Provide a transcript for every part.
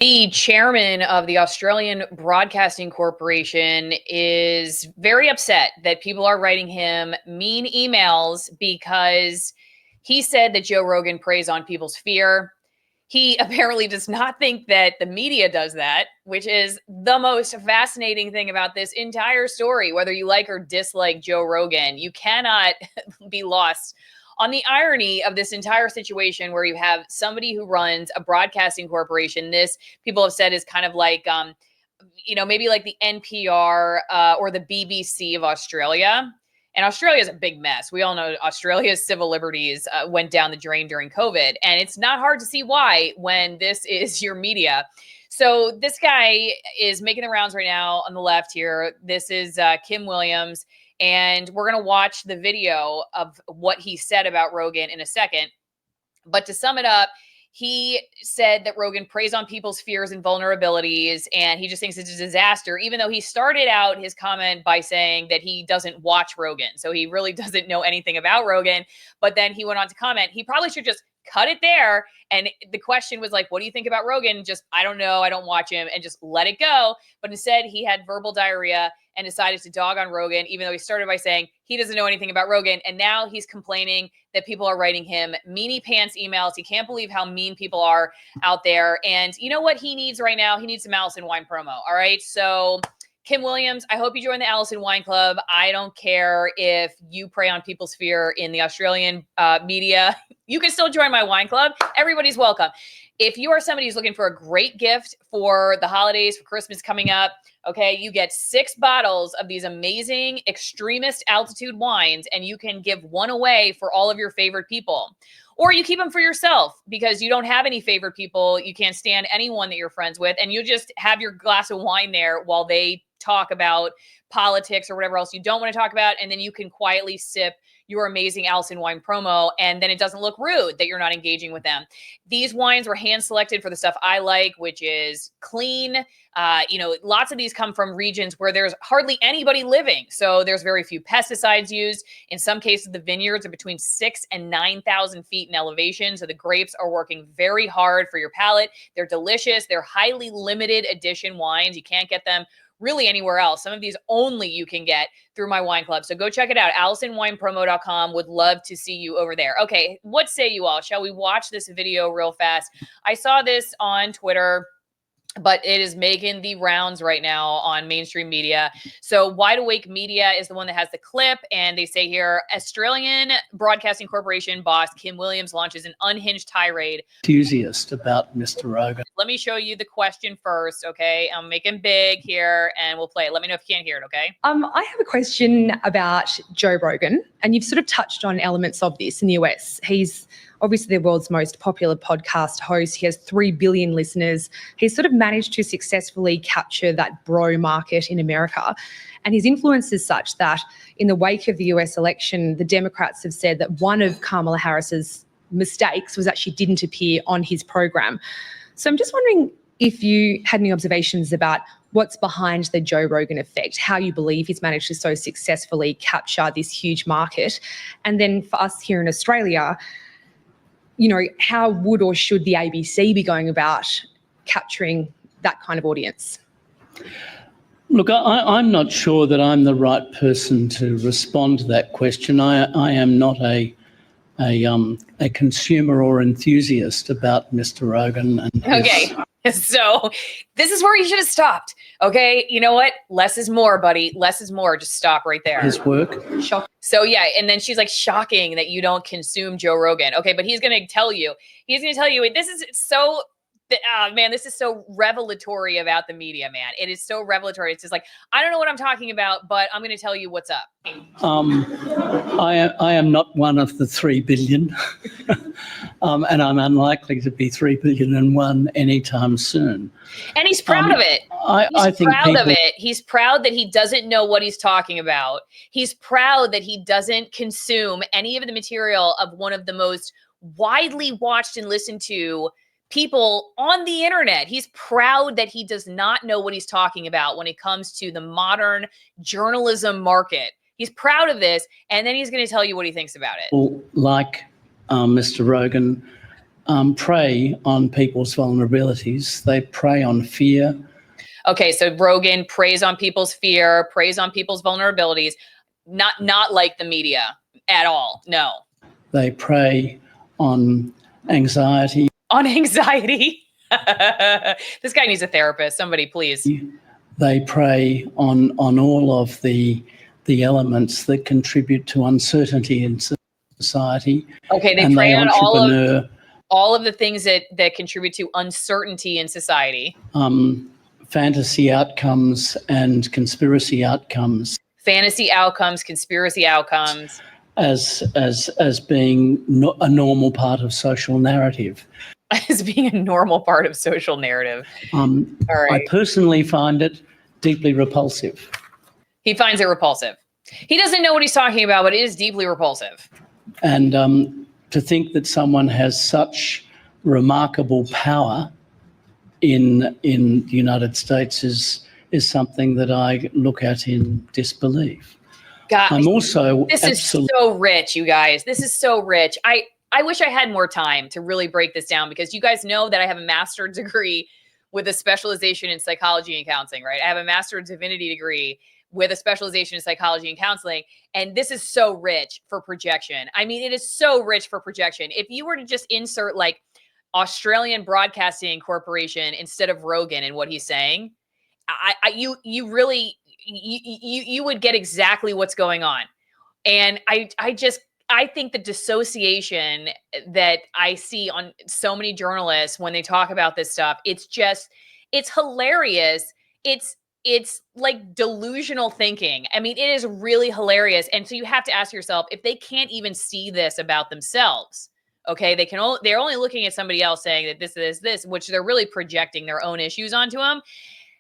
The chairman of the Australian Broadcasting Corporation is very upset that people are writing him mean emails because he said that Joe Rogan preys on people's fear. He apparently does not think that the media does that, which is the most fascinating thing about this entire story. Whether you like or dislike Joe Rogan, you cannot be lost on the irony of this entire situation where you have somebody who runs a broadcasting corporation. This, people have said, is kind of like, maybe like the NPR or the BBC of Australia. And Australia is a big mess. We all know Australia's civil liberties went down the drain during COVID. And it's not hard to see why when this is your media. So this guy is making the rounds right now on the left here. This is Kim Williams. And we're going to watch the video of what he said about Rogan in a second. But to sum it up, he said that Rogan preys on people's fears and vulnerabilities, and he just thinks it's a disaster, even though he started out his comment by saying that he doesn't watch Rogan. So he really doesn't know anything about Rogan. But then he went on to comment, he probably should just cut it there. And the question was like, what do you think about Rogan? Just, I don't know, I don't watch him, and just let it go. But instead, he had verbal diarrhea and decided to dog on Rogan, even though he started by saying he doesn't know anything about Rogan. And now he's complaining that people are writing him meanie pants emails. He can't believe how mean people are out there. And you know what he needs right now? He needs some Allison Wine promo. All right. So Kim Williams, I hope you join the Allison Wine Club. I don't care if you prey on people's fear in the Australian media. You can still join my wine club. Everybody's welcome. If you are somebody who's looking for a great gift for the holidays, for Christmas coming up, okay, you get 6 bottles of these amazing extremist altitude wines, and you can give one away for all of your favorite people. Or you keep them for yourself because you don't have any favorite people. You can't stand anyone that you're friends with, and you just have your glass of wine there while they talk about politics or whatever else you don't want to talk about. And then you can quietly sip your amazing Allison Wine promo, and then it doesn't look rude that you're not engaging with them. These wines were hand selected for the stuff I like, which is clean. Lots of these come from regions where there's hardly anybody living. So there's very few pesticides used. In some cases, the vineyards are between 6,000 and 9,000 feet in elevation. So the grapes are working very hard for your palate. They're delicious. They're highly limited edition wines. You can't get them really anywhere else. Some of these only you can get through my wine club. So go check it out. AllisonWinePromo.com. Would love to see you over there. Okay, what say you all? Shall we watch this video real fast? I saw this on Twitter, but it is making the rounds right now on mainstream media. So Wide Awake Media is the one that has the clip. And they say here, Australian Broadcasting Corporation boss Kim Williams launches an unhinged tirade. Enthusiast about Mr. Rogan. Let me show you the question first, okay? I'm making big here, and we'll play it. Let me know if you can't hear it, okay? I have a question about Joe Rogan, and you've sort of touched on elements of this in the US. He's obviously the world's most popular podcast host. He has 3 billion listeners. He's sort of managed to successfully capture that bro market in America. And his influence is such that in the wake of the US election, the Democrats have said that one of Kamala Harris's mistakes was that she didn't appear on his program. So I'm just wondering if you had any observations about what's behind the Joe Rogan effect, how you believe he's managed to so successfully capture this huge market. And then for us here in Australia, how would or should the ABC be going about capturing that kind of audience? Look, I'm not sure that I'm the right person to respond to that question. I am not a consumer or enthusiast about Mr. Rogan. Okay, so this is where you should have stopped. Okay, you know what? Less is more, buddy. Less is more. Just stop right there. His work. So yeah, and then she's like, shocking that you don't consume Joe Rogan. Okay, but he's going to tell you, this is so, man, this is so revelatory about the media, man. It is so revelatory. It's just like, I don't know what I'm talking about, but I'm going to tell you what's up. I am not one of the 3 billion, and I'm unlikely to be 3 billion and one anytime soon. And he's proud of it. I think proud of it. He's proud that he doesn't know what he's talking about. He's proud that he doesn't consume any of the material of one of the most widely watched and listened to people on the internet. He's proud that he does not know what he's talking about when it comes to the modern journalism market. He's proud of this, and then he's going to tell you what he thinks about it. Well, like Mr. Rogan, prey on people's vulnerabilities. They prey on fear. Okay, so Rogan preys on people's fear, preys on people's vulnerabilities, not like the media at all. No. They prey on anxiety. On anxiety. This guy needs a therapist. Somebody, please. They prey on all of the elements that contribute to uncertainty in society. Okay, they and prey on entrepreneur, all of the things that contribute to uncertainty in society. Fantasy outcomes and conspiracy outcomes. Fantasy outcomes, conspiracy outcomes. As being a normal part of social narrative. As being a normal part of social narrative. All right. I personally find it deeply repulsive. He finds it repulsive. He doesn't know what he's talking about, but it is deeply repulsive. And to think that someone has such remarkable power in the United States is something that I look at in disbelief. God, I'm also this is so rich, you guys. This is so rich. I wish I had more time to really break this down, because you guys know that I have a master's degree with a specialization in psychology and counseling, right? I have a master's divinity degree with a specialization in psychology and counseling. And this is so rich for projection. I mean, it is so rich for projection. If you were to just insert like Australian Broadcasting Corporation instead of Rogan and what he's saying, you really would get exactly what's going on. And I think the dissociation that I see on so many journalists when they talk about this stuff, it's hilarious. It's like delusional thinking. I mean, it is really hilarious. And so you have to ask yourself, if they can't even see this about themselves, okay, they're only looking at somebody else saying that this, which they're really projecting their own issues onto them.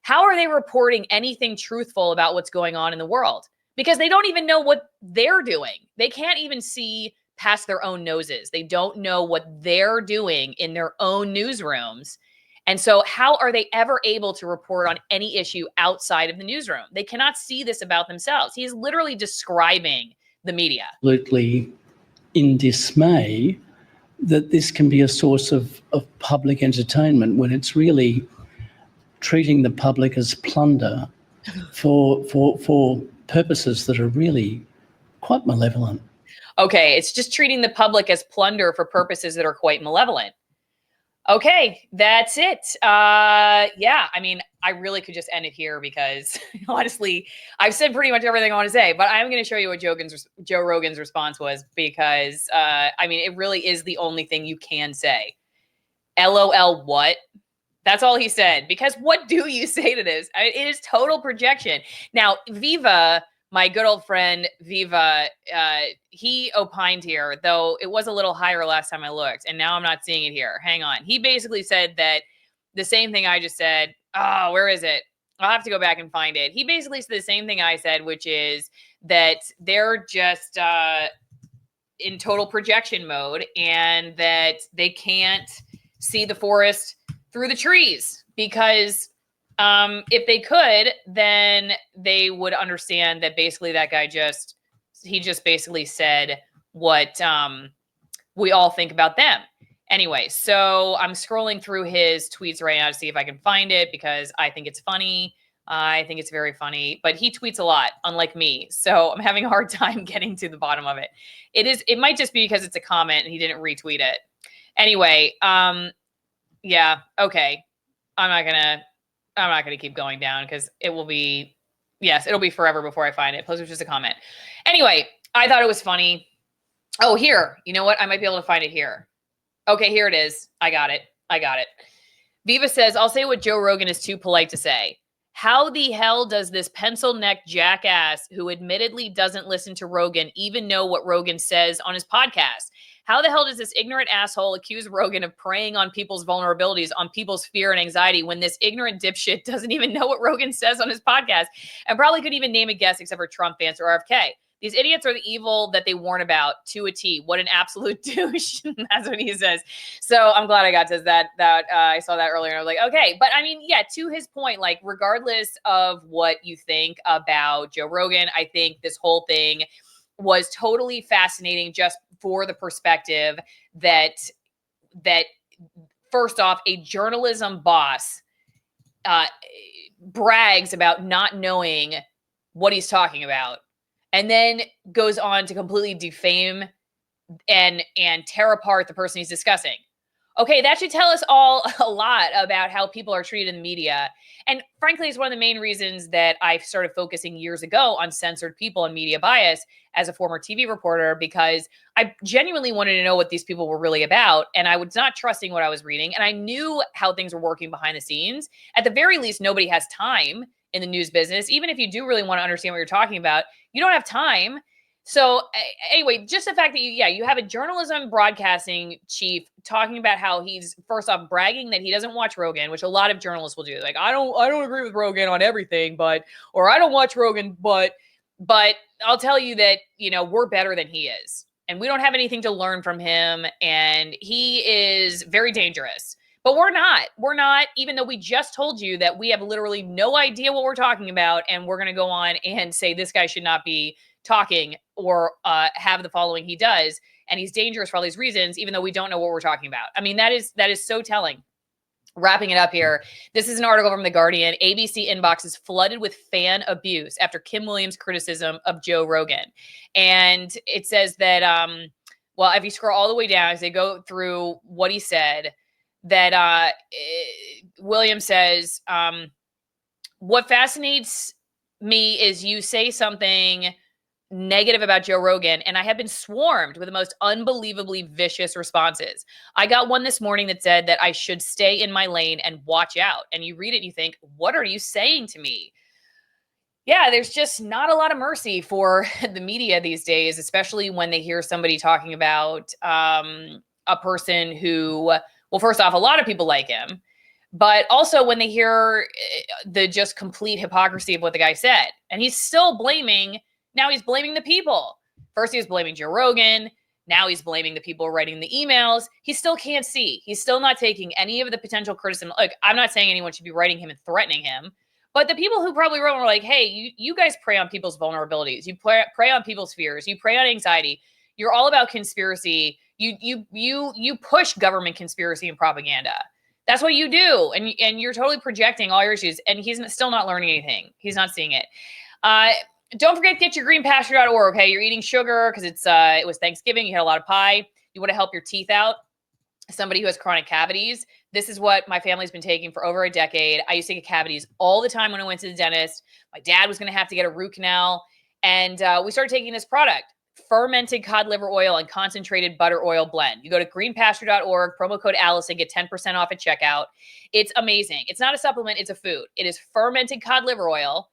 How are they reporting anything truthful about what's going on in the world? Because they don't even know what they're doing. They can't even see past their own noses. They don't know what they're doing in their own newsrooms. And so how are they ever able to report on any issue outside of the newsroom? They cannot see this about themselves. He's literally describing the media. Absolutely in dismay that this can be a source of public entertainment when it's really treating the public as plunder for purposes that are really quite malevolent. Okay, it's just treating the public as plunder for purposes that are quite malevolent. Okay, that's it. Yeah, I mean, I really could just end it here because honestly, I've said pretty much everything I want to say, but I'm going to show you what Joe Rogan's response was, because I mean, it really is the only thing you can say. LOL, what? That's all he said, because what do you say to this? I mean, it is total projection. Now, Viva, my good old friend Viva, he opined here, though it was a little higher last time I looked, and now I'm not seeing it here. Hang on. He basically said that the same thing I just said. Oh, where is it? I'll have to go back and find it. He basically said the same thing I said, which is that they're just in total projection mode and that they can't see the forest through the trees, because if they could, then they would understand that basically that guy just basically said what we all think about them. Anyway, so I'm scrolling through his tweets right now to see if I can find it, because I think it's funny. I think it's very funny, but he tweets a lot, unlike me. So I'm having a hard time getting to the bottom of it. It might just be because it's a comment and he didn't retweet it. Anyway, yeah, okay. I'm not gonna keep going down because it'll be forever before I find it. Plus, it was just a comment. Anyway, I thought it was funny. Oh, here. You know what? I might be able to find it here. Okay, here it is. I got it. Viva says, I'll say what Joe Rogan is too polite to say. How the hell does this pencil-neck jackass who admittedly doesn't listen to Rogan even know what Rogan says on his podcast? How the hell does this ignorant asshole accuse Rogan of preying on people's vulnerabilities, on people's fear and anxiety, when this ignorant dipshit doesn't even know what Rogan says on his podcast and probably couldn't even name a guest except for Trump fans or RFK? These idiots are the evil that they warn about to a T. What an absolute douche. That's what he says. So I'm glad I got to that. I saw that earlier and I was like, okay. But I mean, yeah, to his point, like regardless of what you think about Joe Rogan, I think this whole thing was totally fascinating just for the perspective that that first off, a journalism boss brags about not knowing what he's talking about, and then goes on to completely defame and tear apart the person he's discussing. Okay, that should tell us all a lot about how people are treated in the media. And frankly, it's one of the main reasons that I started focusing years ago on censored people and media bias as a former TV reporter, because I genuinely wanted to know what these people were really about. And I was not trusting what I was reading. And I knew how things were working behind the scenes. At the very least, nobody has time in the news business. Even if you do really want to understand what you're talking about, you don't have time. So anyway, just the fact that you have a journalism broadcasting chief talking about how he's first off bragging that he doesn't watch Rogan, which a lot of journalists will do. Like, I don't agree with Rogan on everything, or I don't watch Rogan, but I'll tell you that, we're better than he is. And we don't have anything to learn from him. And he is very dangerous. But we're not, even though we just told you that we have literally no idea what we're talking about. And we're going to go on and say this guy should not be talking or have the following he does. And he's dangerous for all these reasons, even though we don't know what we're talking about. I mean, that is so telling. Wrapping it up here. This is an article from The Guardian. ABC inbox is flooded with fan abuse after Kim Williams' criticism of Joe Rogan. And it says that, if you scroll all the way down, as they go through what he said, that Williams says, what fascinates me is you say something negative about Joe Rogan, and I have been swarmed with the most unbelievably vicious responses. I got one this morning that said that I should stay in my lane and watch out. And you read it and you think, what are you saying to me? Yeah, there's just not a lot of mercy for the media these days, especially when they hear somebody talking about a person who, well, first off, a lot of people like him, but also when they hear the just complete hypocrisy of what the guy said. And he's still blaming. Now he's blaming the people. First, he was blaming Joe Rogan. Now he's blaming the people writing the emails. He still can't see. He's still not taking any of the potential criticism. Look, I'm not saying anyone should be writing him and threatening him, but the people who probably wrote him were like, hey, you guys prey on people's vulnerabilities. You prey on people's fears. You prey on anxiety. You're all about conspiracy. You push government conspiracy and propaganda. That's what you do. And you're totally projecting all your issues. And he's still not learning anything. He's not seeing it. Don't forget to get your greenpasture.org. Okay, you're eating sugar because it was Thanksgiving. You had a lot of pie. You want to help your teeth out. Somebody who has chronic cavities. This is what my family's been taking for over a decade. I used to get cavities all the time when I went to the dentist. My dad was going to have to get a root canal. And we started taking this product, fermented cod liver oil and concentrated butter oil blend. You go to greenpasture.org, promo code Allison, get 10% off at checkout. It's amazing. It's not a supplement. It's a food. It is fermented cod liver oil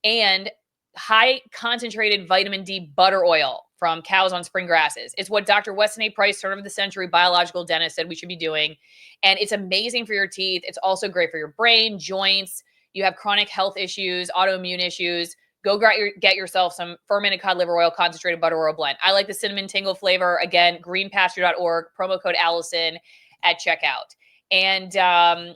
and high concentrated vitamin D butter oil from cows on spring grasses. It's what Dr. Weston A. Price, turn of the century biological dentist, said we should be doing. And it's amazing for your teeth. It's also great for your brain, joints. You have chronic health issues, autoimmune issues. Go get yourself some fermented cod liver oil, concentrated butter oil blend. I like the cinnamon tingle flavor. Again, greenpasture.org, promo code Allison at checkout. And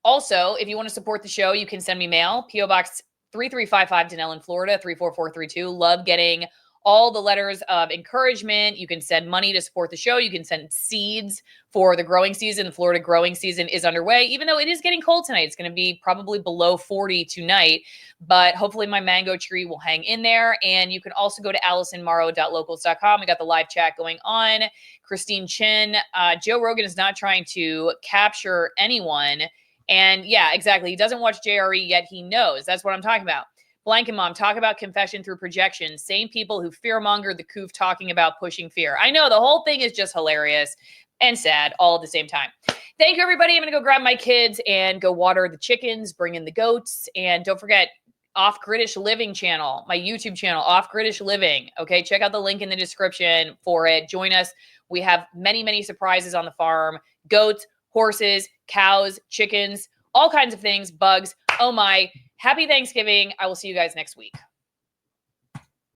also, if you want to support the show, you can send me mail. P.O. Box 3355 Denellen, Florida, 34432. Love getting all the letters of encouragement. You can send money to support the show. You can send seeds for the growing season. The Florida growing season is underway, even though it is getting cold tonight. It's going to be probably below 40 tonight, but hopefully my mango tree will hang in there. And you can also go to AllisonMorrow.locals.com. We got the live chat going on. Christine Chin, Joe Rogan is not trying to capture anyone. And yeah, exactly. He doesn't watch JRE, yet he knows. That's what I'm talking about. Blanket Mom, talk about confession through projection. Same people who fearmonger the coof talking about pushing fear. I know the whole thing is just hilarious and sad all at the same time. Thank you, everybody. I'm going to go grab my kids and go water the chickens, bring in the goats. And don't forget, Off Gridish Living channel, my YouTube channel, Off Gridish Living. Okay, check out the link in the description for it. Join us. We have many, many surprises on the farm. Goats, horses, cows, chickens, all kinds of things, bugs. Oh my. Happy Thanksgiving. I will see you guys next week.